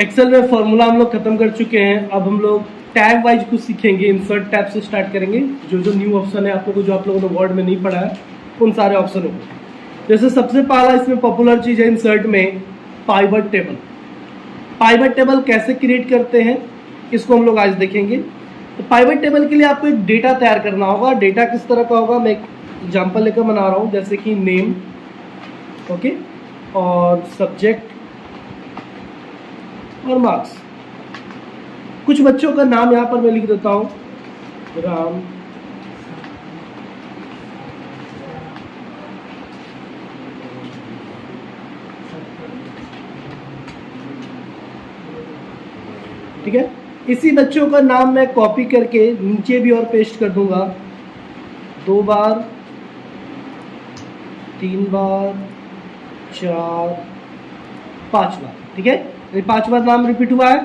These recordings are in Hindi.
एक्सेल में फॉर्मूला हम लोग खत्म कर चुके हैं। अब हम लोग टैग वाइज कुछ सीखेंगे। इंसर्ट टैब से स्टार्ट करेंगे। जो जो न्यू ऑप्शन है आप लोगों को, जो आप लोगों ने वर्ड में नहीं पढ़ा है, उन सारे ऑप्शनों को। जैसे सबसे पहला इसमें पॉपुलर चीज़ है इंसर्ट में पाइवट टेबल। पाइवट टेबल कैसे क्रिएट करते हैं इसको हम लोग आज देखेंगे। तो पाइवट टेबल के लिए आपको एक डेटा तैयार करना होगा। डेटा किस तरह का होगा, मैं एक एग्जाम्पल लेकर बना रहा हूँ। जैसे कि नेम, ओके, और सब्जेक्ट और मार्क्स। कुछ बच्चों का नाम यहाँ पर मैं लिख देता हूँ, राम, ठीक है। इसी बच्चों का नाम मैं कॉपी करके नीचे भी और पेस्ट कर दूंगा 2 बार, 3 बार, 4, 5 बार, ठीक है। 5 बार नाम रिपीट हुआ है।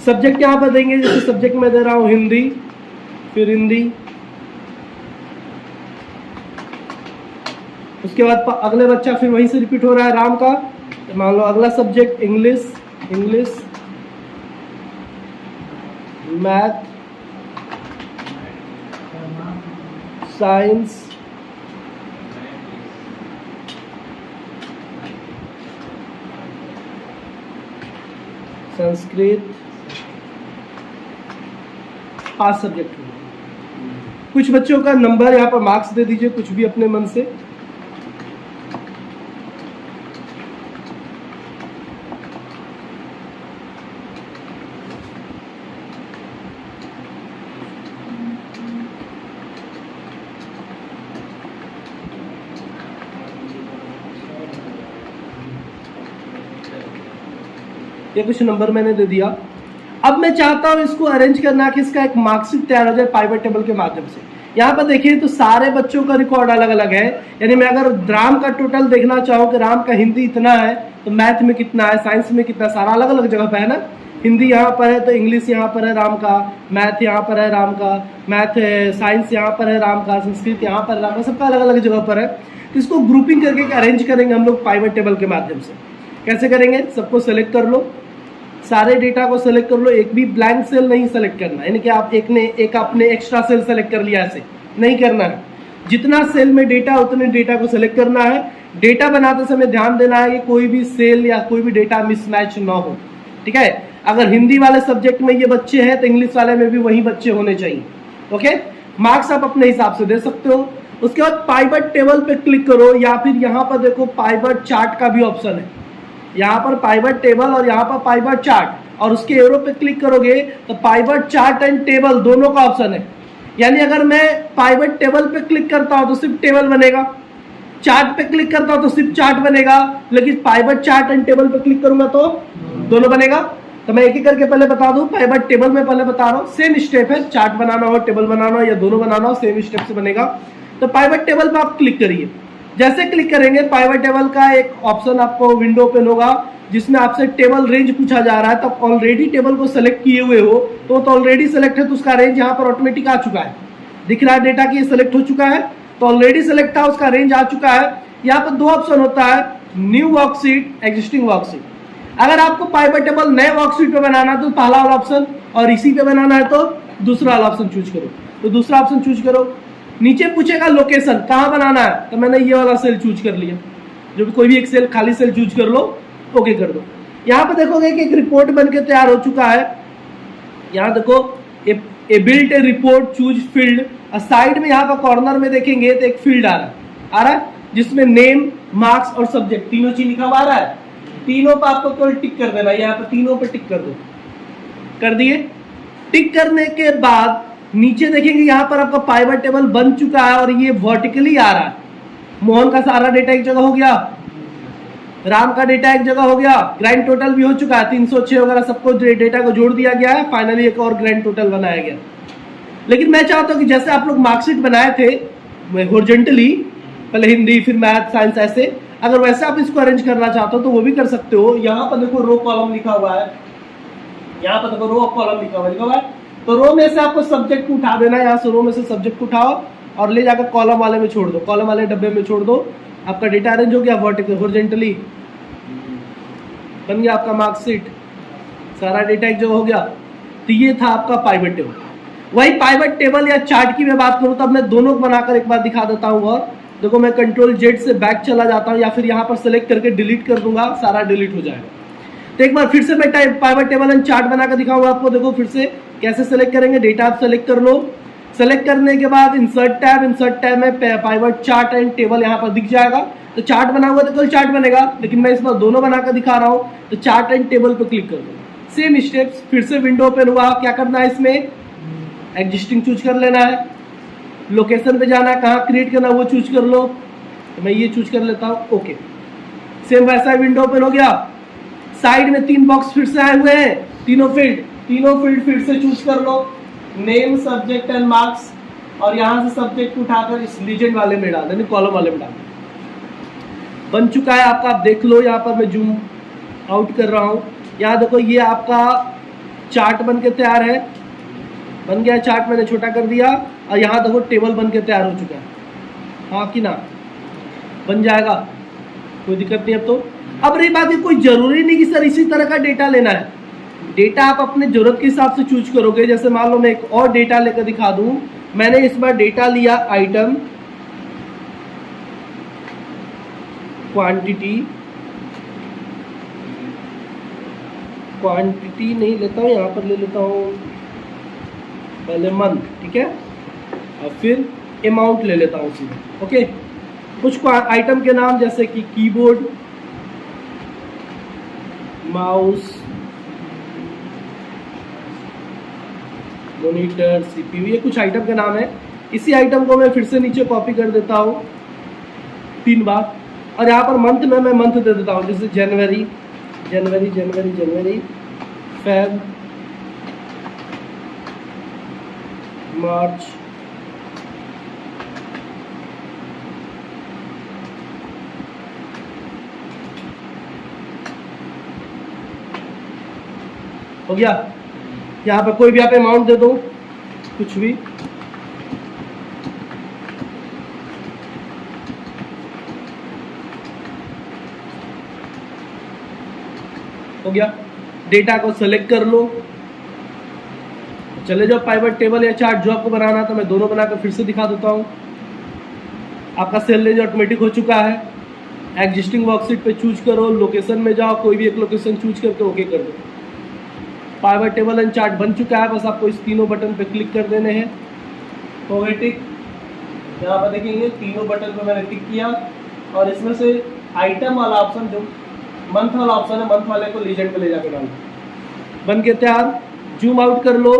सब्जेक्ट यहाँ पर देंगे, जैसे सब्जेक्ट में दे रहा हूँ हिंदी, फिर हिंदी। उसके बाद अगले बच्चा फिर वहीं से रिपीट हो रहा है राम का। तो मान लो अगला subject English, English, math, science, Sanskrit. 5 subject हुए। कुछ बच्चों का नंबर यहाँ पर मार्क्स दे दीजिए, कुछ भी अपने मन से। ये कुछ नंबर मैंने दे दिया। अब मैं चाहता हूं इसको अरेंज करना कि इसका एक मार्कशीट तैयार हो जाए पाइवट टेबल के माध्यम से। यहाँ पर देखिए तो सारे बच्चों का रिकॉर्ड अलग अलग है। यानी मैं अगर राम का टोटल देखना चाहूँ कि राम का हिंदी इतना है, तो मैथ में कितना है, साइंस में कितना, सारा अलग अलग जगह पर है ना। हिंदी यहाँ पर है तो इंग्लिश यहाँ पर है राम का, मैथ यहाँ पर है राम का, मैथ साइंस यहाँ पर है राम का, संस्कृत यहाँ पर है राम का, सबका अलग अलग जगह पर है। तो इसको ग्रुपिंग करके अरेंज करेंगे हम लोग पाइवट टेबल के माध्यम से। कैसे करेंगे, सबको सेलेक्ट कर लो, सारे डेटा को सेलेक्ट कर लो। एक भी ब्लैंक सेल नहीं सेलेक्ट करना, यानी कि आप एक आपने एक्स्ट्रा सेल सेलेक्ट कर लिया, ऐसे नहीं करना है। जितना सेल में डेटा उतने डेटा को सेलेक्ट करना है। डेटा बनाते समय ध्यान देना है कि कोई भी सेल या कोई भी डेटा मिसमैच ना हो, ठीक है। अगर हिंदी वाले सब्जेक्ट में ये बच्चे हैं तो इंग्लिश वाले में भी वही बच्चे होने चाहिए, ओके। मार्क्स आप अपने हिसाब से दे सकते हो। उसके बाद पाइवट टेबल पे क्लिक करो, या फिर यहाँ पर देखो पाइवट चार्ट का भी ऑप्शन है। यहाँ पर पाइवट टेबल और यहाँ पर पाइवट चार्ट, और उसके एरो पे क्लिक करोगे तो पाइवट चार्ट एंड टेबल दोनों का ऑप्शन है। यानी अगर मैं पाइवट टेबल पे क्लिक करता हूं तो सिर्फ टेबल बनेगा, चार्ट पे क्लिक करता हूं तो सिर्फ चार्ट बनेगा, लेकिन पाइवट चार्ट एंड टेबल पे क्लिक करूंगा तो दोनों बनेगा। तो मैं एक एक करके पहले बता दूं। पाइवट टेबल में पहले बता रहा हूं, सेम स्टेप है, चार्ट बनाना हो, टेबल बनाना हो या दोनों बनाना हो, सेम स्टेप से बनेगा। तो पाइवट टेबल पे आप क्लिक करिए। जैसे क्लिक करेंगे पाइवट टेबल का एक ऑप्शन आपको विंडो ओपन होगा, जिसमें आपसे टेबल रेंज पूछा जा रहा है। तो ऑलरेडी टेबल को सेलेक्ट किए हुए हो तो ऑलरेडी सेलेक्ट है, तो उसका रेंज यहाँ पर ऑटोमेटिक आ चुका है। दिख रहा है डेटा की ये सेलेक्ट हो चुका है, तो ऑलरेडी सेलेक्ट था, उसका रेंज आ चुका है। यहाँ पर 2 ऑप्शन होता है, न्यू वर्कशीट, एग्जिस्टिंग वर्कशीट। अगर आपको पाइवट टेबल नए वर्कशीट पे बनाना है तो पहला वाला ऑप्शन, और इसी पे बनाना है तो दूसरा वाला ऑप्शन चूज करो। तो दूसरा ऑप्शन चूज करो। नीचे पूछेगा लोकेशन कहाँ बनाना है, तो मैंने ये वाला सेल चूज कर लिया। जो भी कोई भी एक सेल खाली सेल चूज कर लो, ओके कर दो। यहाँ पे देखोगे कि एक रिपोर्ट बनके तैयार हो चुका है। यहाँ देखो a built a report choose field, और साइड में यहाँ पर कॉर्नर में देखेंगे तो एक फील्ड आ रहा है जिसमें नेम, मार्क्स और सब्जेक्ट तीनों चीज लिखा हुआ आ रहा है। तीनों पर आपको केवल टिक कर देना, यहाँ पर तीनों पे टिक कर दो। कर दिए। टिक करने के बाद नीचे देखेंगे यहाँ पर आपका पाइवट टेबल बन चुका है और ये वर्टिकली आ रहा है। मोहन का सारा डेटा एक जगह हो गया, राम का डेटा एक जगह हो गया, ग्रैंड टोटल भी हो चुका है, 306 वगैरह सबको डेटा को जोड़ दिया गया है। फाइनली एक और ग्रैंड टोटल बनाया गया। लेकिन मैं चाहता हूं कि जैसे आप लोग मार्कशीट बनाए थे हॉरिजॉन्टली, पहले हिंदी फिर मैथ साइंस, ऐसे अगर वैसे आप इसको अरेंज करना चाहते हो तो वो भी कर सकते हो। यहाँ पर देखो रो कॉलम लिखा हुआ है, यहाँ पर देखो रो कॉलम लिखा हुआ है। तो रो में से आपको सब्जेक्ट को उठा देना है, यहाँ से रो में से सब्जेक्ट को उठाओ और ले जाकर कॉलम वाले में छोड़ दो, कॉलम वाले डब्बे में छोड़ दो। आपका डेटा अरेंज हो गया वर्टिकल हॉरिजॉन्टली, बन गया आपका मार्कशीट। सारा डेटा एक जगह हो गया। तो ये था आपका पाइवट टेबल। वही पाइवट टेबल या चार्ट की मैं बात करूँ तो अब मैं दोनों को बनाकर एक बार दिखा देता हूँ। और देखो मैं कंट्रोल जेड से बैक चला जाता हूँ या फिर यहाँ पर सेलेक्ट करके डिलीट कर दूंगा, सारा डिलीट हो जाएगा। तो एक बार फिर से मैं पाइवट टेबल एंड चार्ट बनाकर दिखाऊंगा आपको। देखो फिर से कैसे सेलेक्ट करेंगे, डेटा आप सेलेक्ट कर लो। सेलेक्ट करने के बाद इंसर्ट टैब में पाइवट चार्ट एंड टेबल यहाँ पर दिख जाएगा। तो चार्ट बना हुआ तो केवल चार्ट बनेगा, लेकिन मैं इस बार दोनों बनाकर दिखा रहा हूँ। तो चार्ट एंड टेबल पर क्लिक कर दूंगा। सेम स्टेप्स, फिर से विंडो ओपन हुआ। क्या करना है, इसमें एग्जिस्टिंग चूज कर लेना है। लोकेशन पे जाना है, कहाँ क्रिएट करना है वो चूज कर लो। तो मैं ये चूज कर लेता हूँ, ओके। सेम वैसा विंडो ओपन हो गया। साइड में 3 बॉक्स फिर से आए हुए हैं, तीनों फील्ड फिर से चूज कर लो। नेम, सब्जेक्ट एंड मार्क्स, और यहां से सब्जेक्ट उठाकर इस लीजेंड वाले में डाल देना, कॉलम वाले में डाल। बन चुका है आपका, आप देख लो। यहाँ पर मैं जूम आउट कर रहा हूँ। यहाँ देखो ये आपका चार्ट बन के तैयार है, बन गया चार्ट, मैंने छोटा कर दिया। और यहाँ देखो टेबल बन के तैयार हो चुका है, हाँ कि ना, बन जाएगा, कोई दिक्कत नहीं। अब रही बात है, कोई जरूरी नहीं कि सर इसी तरह का डेटा लेना है। डेटा आप अपने जरूरत के हिसाब से चूज करोगे। जैसे मान लो मैं एक और डेटा लेकर दिखा दूं। मैंने इस बार डेटा लिया आइटम, क्वांटिटी नहीं लेता हूँ, यहाँ पर ले लेता हूँ पहले मंथ, ठीक है, और फिर अमाउंट ले लेता हूँ उसमें, ओके। कुछ आइटम के नाम जैसे कि कीबोर्ड, माउस, मॉनिटर, सीपीयू, ये कुछ आइटम के नाम है। इसी आइटम को मैं फिर से नीचे कॉपी कर देता हूँ 3 बार। और यहाँ पर मंथ में मैं मंथ दे देता हूँ, जैसे जनवरी, फेब, मार्च, हो गया। यहाँ पे कोई भी आप अमाउंट दे दो, कुछ भी, हो गया। डेटा को सेलेक्ट कर लो, चले जाओ पाइवट टेबल या चार्ट जो आपको बनाना था। मैं दोनों बनाकर फिर से दिखा देता हूँ। आपका सेल रेंज ऑटोमेटिक हो चुका है। एग्जिस्टिंग वर्कशीट पे चूज करो, लोकेशन में जाओ, कोई भी एक लोकेशन चूज करके ओके कर दो। पाइवट टेबल एंड चार्ट बन चुका है। बस आपको इस तीनों बटन पे क्लिक कर देने हैं, हो गए टिक। यहाँ पर देखेंगे तीनों बटन पे मैंने टिक किया, और इसमें से आइटम वाला ऑप्शन, जो मंथ वाला ऑप्शन है, मंथ वाले को लीजेंड पे ले जाकर डालो। बन के तैयार। जूम आउट कर लो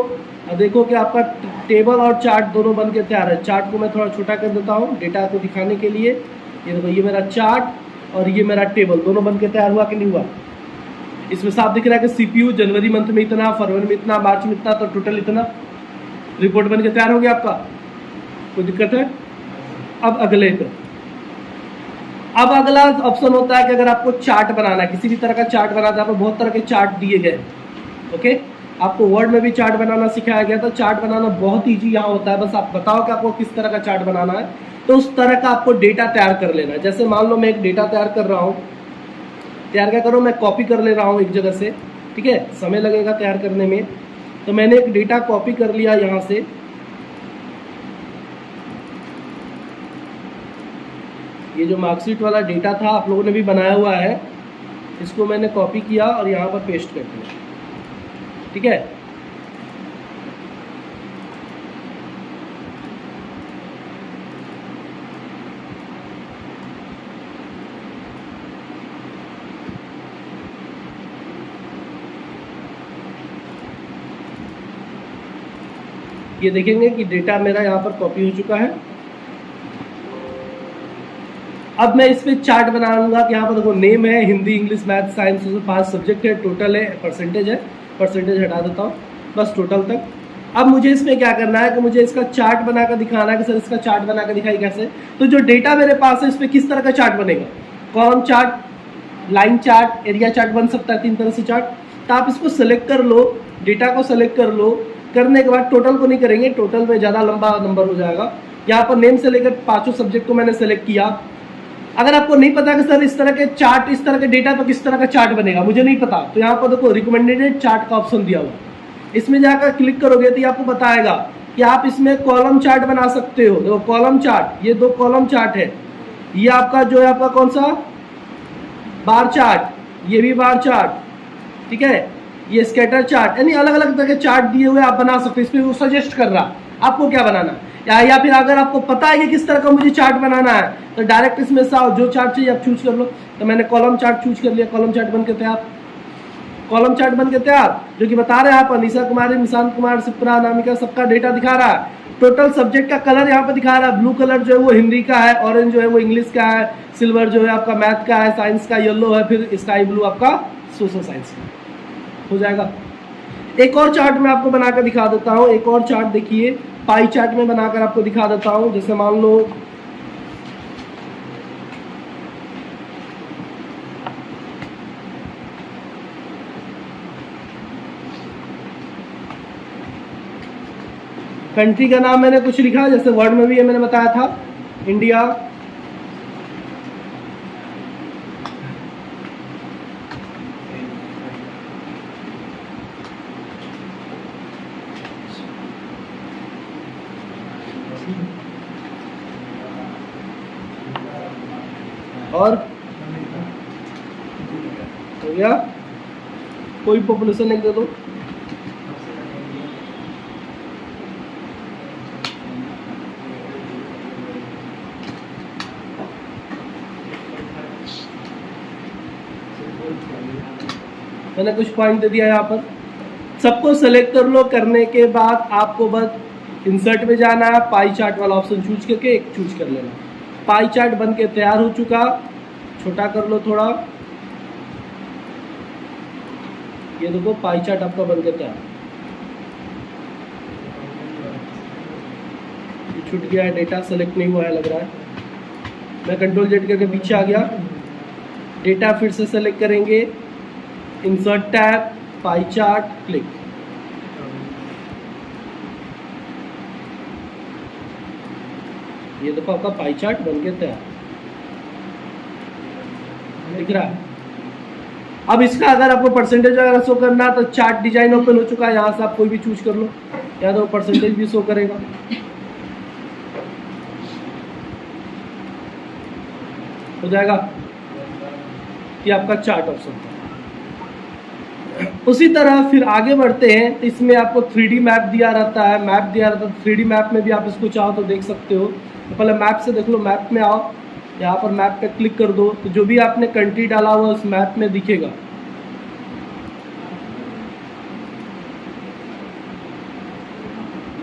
और देखो कि आपका टेबल और चार्ट दोनों बन के तैयार है। चार्ट को मैं थोड़ा छोटा कर देता हूँ डेटा को दिखाने के लिए। ये देखो, ये मेरा चार्ट और ये मेरा टेबल दोनों बन के तैयार हुआ कि नहीं हुआ। इसमें साफ दिख रहा है कि सीपीयू जनवरी मंथ में इतना, फरवरी में इतना, मार्च में इतना, तो टोटल इतना। रिपोर्ट बन के तैयार हो गया आपका, कोई दिक्कत है। अब अगले पे, अब अगला ऑप्शन होता है कि अगर आपको चार्ट बनाना है, किसी भी तरह का चार्ट बनाना है, बहुत तरह के चार्ट दिए गए, ओके। आपको वर्ड में भी चार्ट बनाना सिखाया गया था। चार्ट बनाना बहुत ईजी यहाँ होता है, बस आप बताओ कि आपको किस तरह का चार्ट बनाना है, तो उस तरह का आपको डेटा तैयार कर लेना है। जैसे मान लो मैं एक डेटा तैयार कर रहा हूँ, तैयार क्या करो, मैं कॉपी कर ले रहा हूँ एक जगह से, ठीक है, समय लगेगा तैयार करने में। तो मैंने एक डेटा कॉपी कर लिया यहाँ से, ये जो मार्कशीट वाला डेटा था आप लोगों ने भी बनाया हुआ है, इसको मैंने कॉपी किया और यहाँ पर पेस्ट कर दिया, ठीक है। ये देखेंगे कि डेटा मेरा यहाँ पर कॉपी हो चुका है। अब मैं इस पे चार्ट बनाऊंगा कि यहाँ पर देखो नेम है, Hindi, English, math, science, 5 subject है, टोटल है, परसेंटेज है, परसेंटेज हटा देता हूँ, बस टोटल तक। अब मुझे इसमें क्या करना है कि मुझे इसका चार्ट बनाकर दिखाना है कि सर इसका चार्ट बनाकर दिखाई कैसे। तो जो डेटा मेरे पास है इस पर किस तरह का चार्ट बनेगा, column chart, line chart, area chart बन सकता है, 3 तरह से चार्ट। तो आप इसको सेलेक्ट कर लो, डेटा को सेलेक्ट कर लो। करने के बाद टोटल को नहीं करेंगे, टोटल में ज़्यादा लंबा नंबर हो जाएगा। यहाँ पर नेम से लेकर 5 सब्जेक्ट को मैंने सेलेक्ट किया, अगर आपको नहीं पता कि सर इस तरह के चार्ट, इस तरह के डेटा पर किस तरह का चार्ट बनेगा, मुझे नहीं पता, तो यहाँ पर देखो रिकमेंडेड चार्ट का ऑप्शन दिया हुआ, इसमें जाकर क्लिक करोगे तो ये आपको बताएगा कि आप इसमें कॉलम चार्ट बना सकते हो। देखो कॉलम चार्ट, ये 2 कॉलम चार्ट है, ये आपका जो है आपका कौन सा बार चार्ट, ये भी बार चार्ट, ठीक है, ये स्कैटर चार्ट, यानी अलग अलग तरह के चार्ट दिए हुए आप बना सकते हो। इसमें वो सजेस्ट कर रहा आपको क्या बनाना, या फिर अगर आपको पता है कि किस तरह का मुझे चार्ट बनाना है तो डायरेक्ट इसमें से जो चार्ट चाहिए आप चूज कर लो। तो मैंने कॉलम चार्ट चूज कर लिया, कॉलम चार्ट बन के तैयार, कॉलम चार्ट बन के तैयार, जो कि बता रहे हैं आप अनीसा कुमारी, निशांत कुमार, सिप्रा, अनामिका, सबका डेटा दिखा रहा है। टोटल सब्जेक्ट का कलर यहाँ पे दिखा रहा है, ब्लू कलर जो है वो हिंदी का है, ऑरेंज जो है वो इंग्लिश का है, सिल्वर जो है आपका मैथ का है, साइंस का येलो है, फिर स्काई ब्लू आपका सोशल साइंस का हो जाएगा। एक और चार्ट मैं आपको बनाकर दिखा देता हूँ, एक और चार्ट देखिए, पाई चार्ट में बनाकर आपको दिखा देता हूँ। जैसे मान लो कंट्री का नाम मैंने कुछ लिखा, जैसे वर्ड में भी ये मैंने बताया था इंडिया, और हो गया, कोई पॉपुलेशन एक दे दो, मैंने कुछ पॉइंट दे दिया यहाँ पर, सबको सेलेक्ट कर लो। करने के बाद आपको बस इंसर्ट में जाना है, पाई चार्ट वाला ऑप्शन चूज करके एक चूज कर लेना। पाई चार्ट बन के तैयार हो चुका, छोटा कर लो थोड़ा, ये देखो पाई चार्ट आपका बन के तैयार, छूट गया है, डेटा सेलेक्ट नहीं हुआ है लग रहा है। मैं कंट्रोल जेड करके पीछे आ गया, डेटा फिर से सेलेक्ट करेंगे, insert tab, pie chart, click, ये देखो आपका पाई चार्ट बन के तैयार दिख रहा है। अब इसका अगर आपको परसेंटेज वगैरह शो करना तो चार्ट डिजाइन ओपन हो चुका है, यहाँ से आप कोई भी चूज कर लो, या तो परसेंटेज भी शो करेगा। हो जाएगा ये आपका चार्ट ऑप्शन था। उसी तरह फिर आगे बढ़ते हैं तो इसमें आपको 3D मैप दिया रहता है, मैप दिया रहता है, 3D मैप में भी आप इसको चाहो तो देख सकते हो। तो पहले मैप से देख लो, मैप में आओ, यहाँ पर मैप पे क्लिक कर दो, तो जो भी आपने कंट्री डाला हुआ उस मैप में दिखेगा।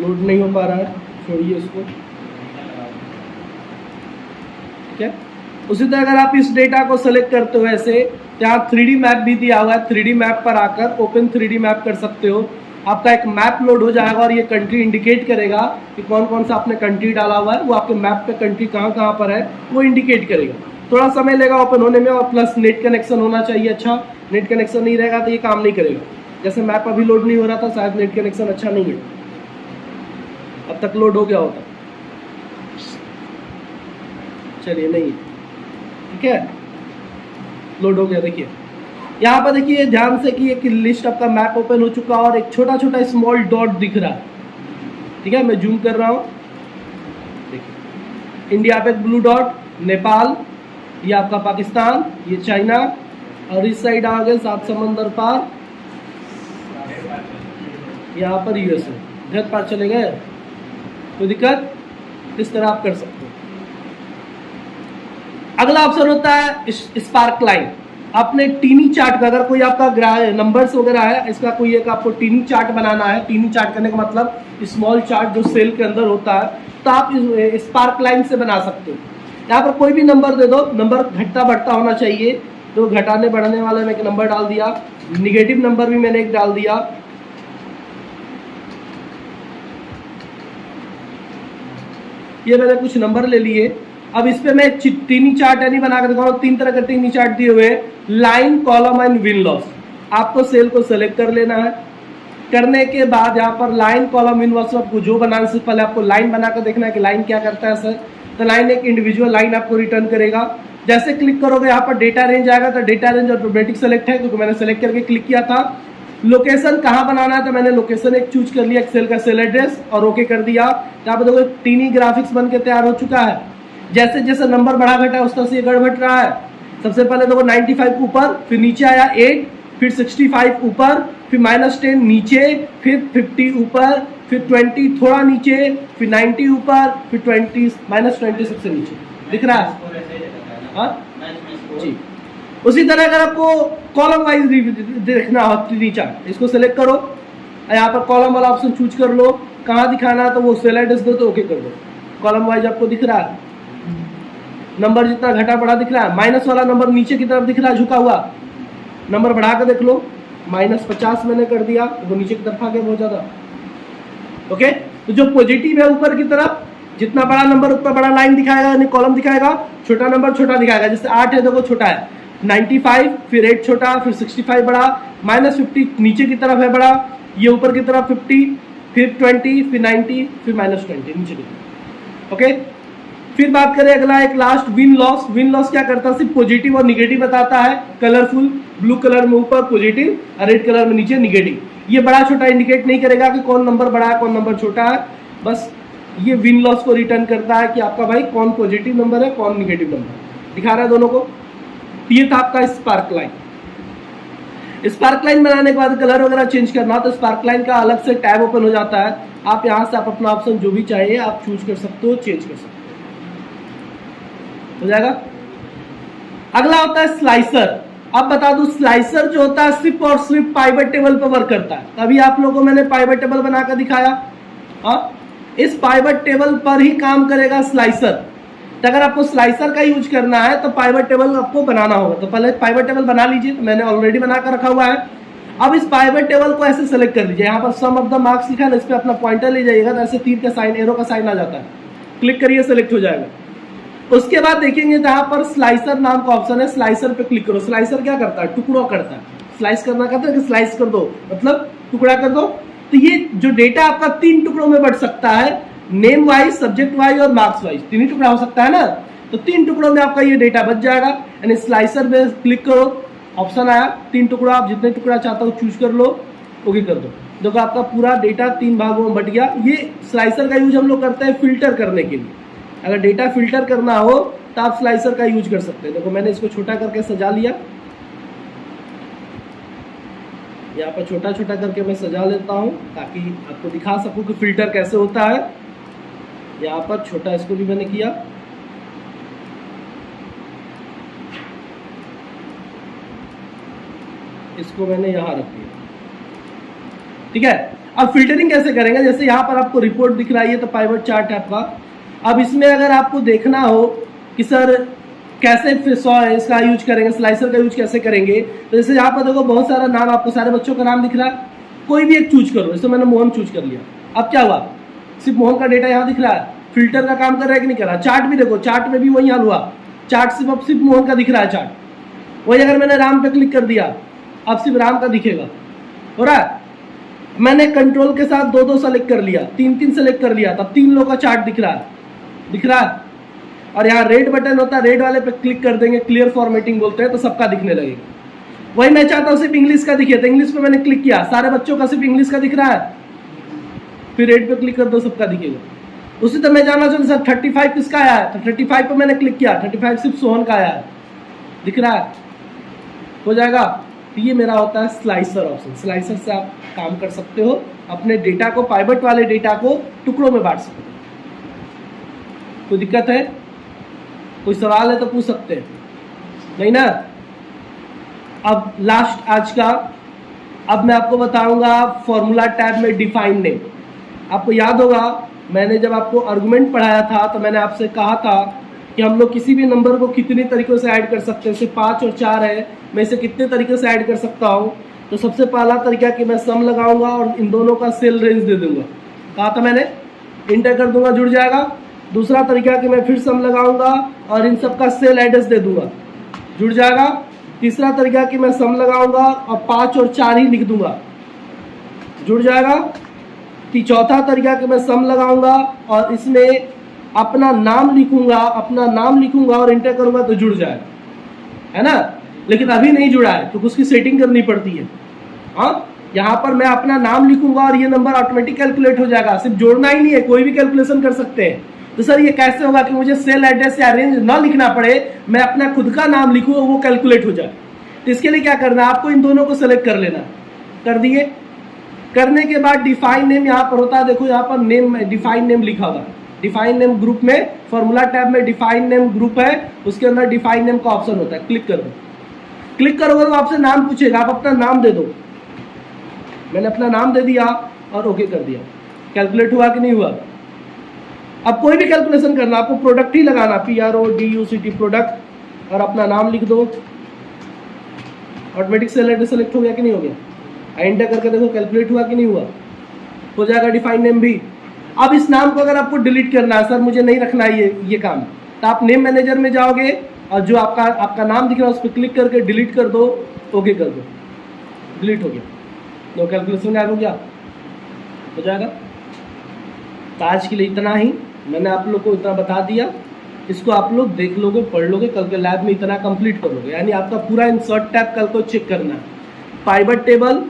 लोड नहीं हो पा रहा है, छोड़िए इसको, ठीक है। उसी तरह अगर आप इस डेटा को सेलेक्ट करते हो ऐसे, यहाँ 3D मैप भी दिया हुआ है, 3D मैप पर आकर ओपन 3D मैप कर सकते हो। आपका एक मैप लोड हो जाएगा और ये कंट्री इंडिकेट करेगा कि कौन कौन सा आपने कंट्री डाला हुआ है, वो आपके मैप पे कंट्री कहाँ कहाँ पर है वो इंडिकेट करेगा। थोड़ा समय लगेगा ओपन होने में, और प्लस नेट कनेक्शन होना चाहिए अच्छा, नेट कनेक्शन नहीं रहेगा तो ये काम नहीं करेगा। जैसे मैप अभी लोड नहीं हो रहा था, शायद नेट कनेक्शन अच्छा नहीं है, अब तक लोड हो गया होता, चलिए नहीं, ठीक है, लोड हो गया। देखिए यहाँ पर देखिए ध्यान से कि एक लिस्ट आपका मैप ओपन हो चुका और एक छोटा छोटा स्मॉल डॉट दिख रहा है, ठीक है, मैं जूम कर रहा हूँ। देखिए इंडिया पे ब्लू डॉट, नेपाल, ये आपका पाकिस्तान, ये चाइना, और इस साइड आ गए 7 समंदर पार, यहाँ पर यूएसए, घर पार चले गए, कोई दिक्कत, इस तरह आप कर सकते हो। अगला ऑप्शन होता है स्पार्क लाइन। आपने टीनी चार्ट का, अगर कोई आपका नंबर्स वगैरह है, इसका कोई एक आपको टीनी चार्ट बनाना है, टीनी चार्ट करने का मतलब स्मॉल चार्ट जो सेल के अंदर होता है, तो आप स्पार्क लाइन से बना सकते हो। यहाँ पर कोई भी नंबर दे दो, नंबर घटता बढ़ता होना चाहिए, तो घटाने बढ़ने वाले में एक नंबर डाल दिया, निगेटिव नंबर भी मैंने एक डाल दिया, ये मैंने कुछ नंबर ले लिए। अब इस पे मैं टीनी चार्ट यानी बना कर दिखाऊंगा, 3 तरह के टीनी चार्ट दिए हुए, line, column and win loss. आपको सेल को सेलेक्ट कर लेना है, करने के बाद यहाँ पर लाइन, कॉलम, विन लॉस आपको जो बनाने से पहले आपको लाइन बनाकर देखना है कि लाइन क्या करता है सर। तो लाइन एक इंडिविजुअल लाइन आपको रिटर्न करेगा, जैसे क्लिक करोगे यहाँ पर डेटा रेंज आएगा, तो डेटा रेंज ऑटोमेटिक सेलेक्ट है क्योंकि मैंने सेलेक्ट करके क्लिक किया था। लोकेशन कहाँ बनाना है, तो मैंने लोकेशन एक चूज कर लिया, एक्सेल का सेल एड्रेस, और ओके कर दिया। यहाँ पर देखो टीनी ग्राफिक्स बन के तैयार हो चुका है। जैसे जैसे नंबर बढ़ा घटा उस तरह से ये गड़बड़ रहा है। सबसे पहले देखो 95 ऊपर, फिर नीचे आया 8, फिर 65 ऊपर, फिर -10 नीचे, फिर 50 ऊपर, फिर 20 थोड़ा नीचे, फिर 90 ऊपर, फिर 20 -20 सबसे नीचे। दिख रहा है? हाँ जी। उसी तरह अगर आपको कॉलम वाइज देखना हो ट्री चार्ट, इसको सेलेक्ट करो, यहाँ पर कॉलम वाला ऑप्शन चूज कर लो, कहाँ दिखाना है तो वो सेल एड्रेस दो तो ओके कर दो। कॉलम वाइज आपको दिख रहा है, नंबर जितना घटा बढ़ा दिख रहा है। माइनस वाला नंबर नीचे की तरफ दिख रहा है झुका हुआ, नंबर बढ़ा कर देख लो, -50 मैंने कर दिया, वो नीचे की तरफ आ गया बहुत ज्यादा। ओके, तो जो पॉजिटिव है ऊपर की तरफ, जितना बड़ा नंबर उतना बड़ा लाइन दिखाएगा, यानी कॉलम दिखाएगा, छोटा नंबर छोटा दिखाएगा। जैसे 8 है देखो छोटा है, 95, फिर 8 छोटा, फिर 65 बड़ा, -50 नीचे की तरफ है बड़ा, ये ऊपर की तरफ 50, फिर 20, फिर 90, फिर -20 नीचे की तरफ। ओके, फिर बात करें अगला एक last win loss. Win loss क्या करता है, सिर्फ पॉजिटिव और निगेटिव बताता है। कलरफुल ब्लू कलर में ऊपर पॉजिटिव और रेड कलर में नीचे निगेटिव। ये बड़ा छोटा इंडिकेट नहीं करेगा कि कौन नंबर बड़ा है कौन नंबर छोटा है, बस ये विन लॉस को रिटर्न करता है कि आपका भाई कौन पॉजिटिव नंबर है कौन निगेटिव नंबर, दिखा रहा है दोनों को। ये था आपका स्पार्क लाइन। स्पार्क लाइन बनाने के बाद कलर वगैरह चेंज करना तो स्पार्क लाइन का अलग से टैब ओपन हो जाता है। आप यहाँ से आप अपना ऑप्शन जो भी चाहिए आप चूज कर सकते हो, चेंज कर सकते हो जाएगा। अगला होता है स्लाइसर। अब बता दूं स्लाइसर जो होता है सिर्फ और सिर्फ पाइवट टेबल पर वर्क करता है। तभी आप लोगों को मैंने पाइवट टेबल बनाकर दिखाया। हाँ, इस पाइवट टेबल पर ही काम करेगा स्लाइसर। तो अगर आपको स्लाइसर का यूज करना है तो पाइवट टेबल आपको बनाना होगा। तो पहले पाइवट टेबल बना लीजिए, तो मैंने ऑलरेडी बनाकर रखा हुआ है। अब इस पाइवट टेबल को ऐसे सेलेक्ट कर लीजिए, यहाँ पर सम ऑफ द मार्क्स लिखा है, इस पर अपना पॉइंटर ले जाइएगा तो ऐसे तीर का साइन, एरो का साइन आ जाता है। क्लिक करिए, सेलेक्ट हो जाएगा। उसके बाद देखेंगे जहां पर स्लाइसर नाम का ऑप्शन है, स्लाइसर पे क्लिक करो। स्लाइसर क्या करता है, टुकड़ा करता है। स्लाइस करना कहता है कि स्लाइस कर दो, मतलब टुकड़ा कर दो। तो ये जो डेटा आपका 3 टुकड़ों में बढ़ सकता है, नेम वाइज, सब्जेक्ट वाइज और मार्क्स वाइज, 3 ही टुकड़ा हो सकता है ना। तो 3 टुकड़ों में आपका ये डेटा बच जाएगा। यानी स्लाइसर पे क्लिक करो, ऑप्शन आया 3 टुकड़ा, आप जितने टुकड़ा चाहते हो चूज कर लो, ओके कर दो। देखो आपका पूरा डेटा 3 भागों में बट गया। ये स्लाइसर का यूज हम लोग करते हैं फिल्टर करने के लिए। अगर डेटा फिल्टर करना हो तो आप स्लाइसर का यूज कर सकते हैं। देखो मैंने इसको छोटा करके सजा लिया, यहाँ पर छोटा छोटा करके मैं सजा लेता हूँ ताकि आपको दिखा सकूं कि फिल्टर कैसे होता है। यहाँ पर छोटा इसको भी मैंने किया, इसको मैंने यहाँ रख दिया, ठीक है। अब फिल्टरिंग कैसे करेंगे, जैसे यहाँ पर आपको रिपोर्ट दिख रहा है, ये तो पाइवट चार्ट है आपका। अब इसमें अगर आपको देखना हो कि सर कैसे इसका यूज करेंगे, स्लाइसर का यूज कैसे करेंगे, तो जैसे यहाँ पर देखो बहुत सारा नाम, आपको सारे बच्चों का नाम दिख रहा है, कोई भी एक चूज करो। जैसे मैंने मोहन चूज कर लिया। अब क्या हुआ, सिर्फ मोहन का डेटा यहाँ दिख रहा है। फिल्टर का काम कर रहा है कि नहीं कर रहा। चार्ट भी देखो, चार्ट में भी वही हाल हुआ, चार्ट सिर्फ अब सिर्फ मोहन का दिख रहा है चार्ट। वही अगर मैंने राम पे क्लिक कर दिया, अब सिर्फ राम का दिखेगा। हो रहा है, मैंने कंट्रोल के साथ 2-2 सेलेक्ट कर लिया, 3-3 सेलेक्ट कर लिया, तब 3 लोगों का चार्ट दिख रहा है, दिख रहा है। और यहाँ रेड बटन होता है, रेड वाले पे क्लिक कर देंगे, क्लियर फॉर्मेटिंग बोलते हैं, तो सबका दिखने लगेगा। वही मैं चाहता हूँ सिर्फ इंग्लिश का दिखे, तो इंग्लिश पे मैंने क्लिक किया, सारे बच्चों का सिर्फ इंग्लिश का दिख रहा है, फिर रेड पे क्लिक कर दो, सबका दिखेगा। उसी तरह मैं जानना चाहता सर 35 किसका आया है, तो 35 पे मैंने क्लिक किया, 35 सिर्फ सोहन का आया है, दिख रहा है, हो जाएगा। तो ये मेरा होता है स्लाइसर ऑप्शन। स्लाइसर से आप काम कर सकते हो, अपने डेटा को, पाइवट वाले डेटा को टुकड़ों में बांट सकते हो। कोई दिक्कत है, कोई सवाल है तो पूछ सकते हैं, नहीं ना। अब लास्ट आज का, अब मैं आपको बताऊंगा फॉर्मूला टैब में डिफाइन नेम। आपको याद होगा मैंने जब आपको आर्गुमेंट पढ़ाया था तो मैंने आपसे कहा था कि हम लोग किसी भी नंबर को कितनी तरीकों से ऐड कर सकते हैं। जैसे 5 और 4 है, मैं इसे कितने तरीके से ऐड कर सकता हूँ। तो सबसे पहला तरीका कि मैं सम लगाऊंगा और इन दोनों का सेल रेंज दे दूंगा, कहा था मैंने, इंटर कर दूंगा, जुड़ जाएगा। दूसरा तरीका कि मैं फिर सम लगाऊंगा और इन सब का सेल एड्रेस दे दूंगा, जुड़ जाएगा। तीसरा तरीका कि मैं सम लगाऊंगा और 5 और 4 ही लिख दूंगा, जुड़ जाएगा। चौथा तरीका कि मैं सम लगाऊंगा और इसमें अपना नाम लिखूंगा और इंटर करूंगा तो जुड़ जाएगा, है ना। लेकिन अभी नहीं जुड़ा है तो उसकी सेटिंग करनी पड़ती है। हाँ, यहाँ पर मैं अपना नाम लिखूंगा और ये नंबर ऑटोमेटिक कैलकुलेट हो जाएगा, सिर्फ जोड़ना ही नहीं है, कोई भी कैलकुलेशन कर सकते हैं। तो सर ये कैसे होगा कि मुझे सेल एड्रेस या रेंज ना लिखना पड़े, मैं अपना खुद का नाम लिखूँ वो कैलकुलेट हो जाए। तो इसके लिए क्या करना है, आपको इन दोनों को सेलेक्ट कर लेना। कर दिए, करने के बाद डिफाइन नेम यहाँ पर होता है, देखो यहाँ पर नेम डिफाइन नेम लिखा हुआ है। डिफाइन नेम ग्रुप में फॉर्मूला टैब में डिफाइन नेम ग्रुप है, उसके अंदर डिफाइन नेम का ऑप्शन होता है, क्लिक कर दो। क्लिक करोगे तो आपसे नाम पूछेगा, आप अपना नाम दे दो। मैंने अपना नाम दे दिया और ओके कर दिया। कैलकुलेट हुआ कि नहीं हुआ। अब कोई भी कैलकुलेशन करना, आपको प्रोडक्ट ही लगाना, PRODUCT प्रोडक्ट, और अपना नाम लिख दो। ऑटोमेटिक सेल एड्रेस सेलेक्ट हो गया कि नहीं हो गया। एंटर करके देखो कैलकुलेट हुआ कि नहीं हुआ, हो जाएगा डिफाइन नेम भी। अब इस नाम को अगर आपको डिलीट करना है, सर मुझे नहीं रखना है ये काम, तो आप नेम मैनेजर में जाओगे और जो आपका नाम दिख रहा है उस पर क्लिक करके डिलीट कर दो, ओके कर दो, डिलीट हो गया, तो कैलकुलेशन गायब हो गया, हो जाएगा। तो आज के लिए इतना ही, मैंने आप लोग को इतना बता दिया। इसको आप लोग देख लोगे, पढ़ लोगे, कल के लैब में इतना कंप्लीट कर लोगे। यानी आपका पूरा इंसर्ट टैब कल को चेक करना है, pivot table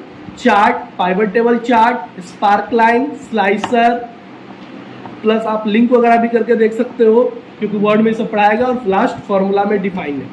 chart, spark line, slicer, plus आप लिंक वगैरह भी करके देख सकते हो, क्योंकि वर्ड में सब पढ़ाएगा, और लास्ट फॉर्मूला में डिफाइन है।